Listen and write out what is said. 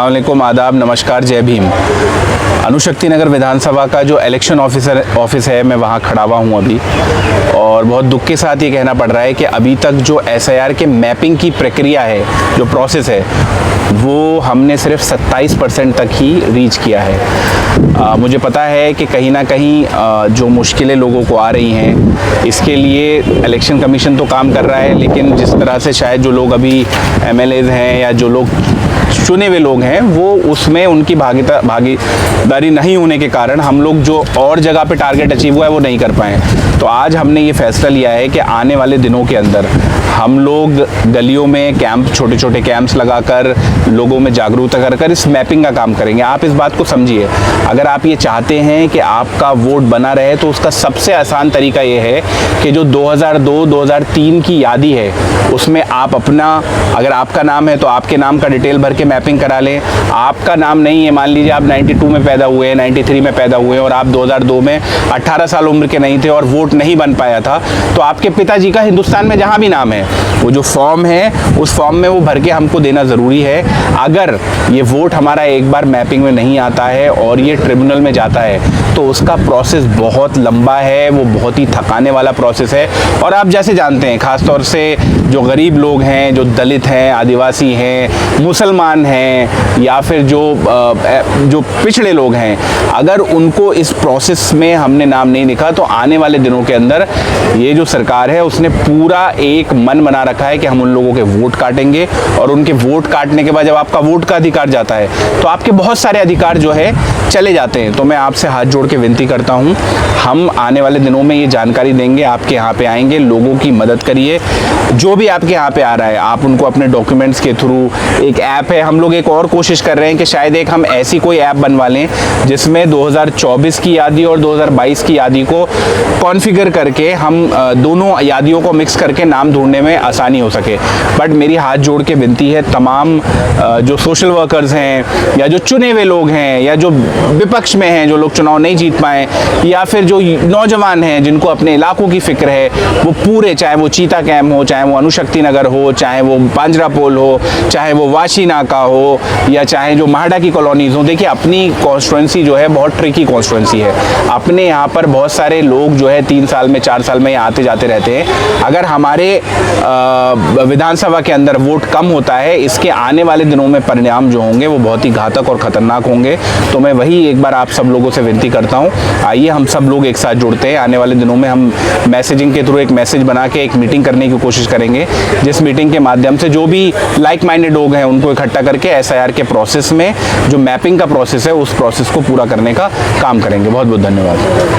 अस्सलामुअलैकुम, आदाब, नमस्कार, जय भीम। अणुशक्ति नगर विधानसभा का जो इलेक्शन ऑफिस है, मैं वहाँ खड़ा हुआ हूँ अभी, और बहुत दुख के साथ ये कहना पड़ रहा है कि अभी तक जो SIR के मैपिंग की प्रक्रिया है, जो प्रोसेस है, वो हमने सिर्फ 27% तक ही रीच किया है। मुझे पता है कि कहीं ना कहीं जो मुश्किलें लोगों को आ रही हैं, इसके लिए इलेक्शन कमीशन तो काम कर रहा है, लेकिन जिस तरह से शायद जो लोग अभी MLAs हैं या जो लोग चुने हुए लोग हैं, वो उसमें उनकी भागीदारी नहीं होने के कारण हम लोग जो और जगह पे टारगेट अचीव हुआ है वो नहीं कर पाए। तो आज हमने ये फैसला लिया है कि आने वाले दिनों के अंदर हम लोग गलियों में कैंप, छोटे छोटे कैंप्स लगाकर लोगों में जागरूकता कर इस मैपिंग का काम करेंगे। आप इस बात को समझिए, अगर आप ये चाहते हैं कि आपका वोट बना रहे तो उसका सबसे आसान तरीका ये है कि जो 2002-2003 की यादी है, उसमें आप अपना, अगर आपका नाम है तो आपके नाम का डिटेल भर के मैपिंग करा लें। आपका नाम नहीं है, मान लीजिए आप 92 में पैदा हुए हैं, 93 में पैदा हुए हैं और आप 2002 में 18 साल उम्र के नहीं थे और वोट नहीं बन पाया था, तो आपके पिताजी का हिंदुस्तान में जहाँ भी नाम है, वो जो फॉर्म है उस फॉर्म में वो भर के हमको देना ज़रूरी है। अगर ये वोट हमारा एक बार मैपिंग में नहीं आता है और ये ट्रिब्यूनल में जाता है तो उसका प्रोसेस बहुत लंबा है, वो बहुत ही थकाने वाला प्रोसेस है। और आप जैसे जानते हैं, ख़ास तौर से जो गरीब लोग हैं, जो दलित हैं, आदिवासी हैं, मुसलमान हैं, या फिर जो पिछड़े लोग हैं, अगर उनको इस प्रोसेस में हमने नाम नहीं लिखा तो आने वाले दिनों के अंदर ये जो सरकार है उसने पूरा एक मन बना रखा है कि हम उन लोगों के वोट काटेंगे, और उनके वोट काटने के बाद जब आपका वोट का अधिकार जाता है तो आपके बहुत सारे अधिकार जो है चले जाते हैं। तो मैं आपसे हाथ जोड़ के विनती करता हूं, हम आने वाले दिनों में ये जानकारी देंगे, आपके यहाँ पे आएंगे, लोगों की मदद करिए। जो भी आपके यहाँ पे आ रहा है, आप उनको अपने डॉक्यूमेंट्स के थ्रू, एक ऐप है, हम लोग एक और कोशिश कर रहे हैं कि शायद एक हम ऐसी कोई ऐप बनवा लें जिसमें 2024 की यादी और 2022 की यादी को कॉन्फ़िगर करके हम दोनों यादियों को मिक्स करके नाम ढूंढने में आसानी हो सके। बट मेरी हाथ जोड़ के विनती है, तमाम जो सोशल वर्कर्स हैं या जो चुने हुए लोग हैं या जो विपक्ष में हैं, जो लोग चुनाव नहीं जीत पाए, या फिर जो नौजवान हैं जिनको अपने इलाकों की फिक्र है, वो पूरे, चाहे वो चीता कैम्प हो, चाहे वो अणुशक्ति नगर हो, चाहे वो पांजरा पोल हो, चाहे वो वाशी नाका हो, या चाहे जो माहडा की कॉलोनीज हो। देखिए, अपनी कॉन्स्टिट्यूंसी जो है बहुत ट्रिकी कॉन्स्टिट्यूंसी है। अपने यहाँ पर बहुत सारे लोग जो है 3 साल में, 4 साल में आते जाते रहते हैं। अगर हमारे विधानसभा के अंदर वोट कम होता है, इसके आने वाले दिनों में परिणाम जो होंगे वो बहुत ही घातक और ख़तरनाक होंगे। तो मैं वही एक बार आप सब लोगों से विनती करता हूँ, आइए हम सब लोग एक साथ जुड़ते हैं। आने वाले दिनों में हम मैसेजिंग के थ्रू एक मैसेज बना के एक मीटिंग करने की कोशिश करेंगे, जिस मीटिंग के माध्यम से जो भी लाइक माइंडेड लोग हैं उनको इकट्ठा करके SIR के प्रोसेस में, जो मैपिंग का प्रोसेस है, उस प्रोसेस को पूरा करने का काम करेंगे। बहुत बहुत धन्यवाद।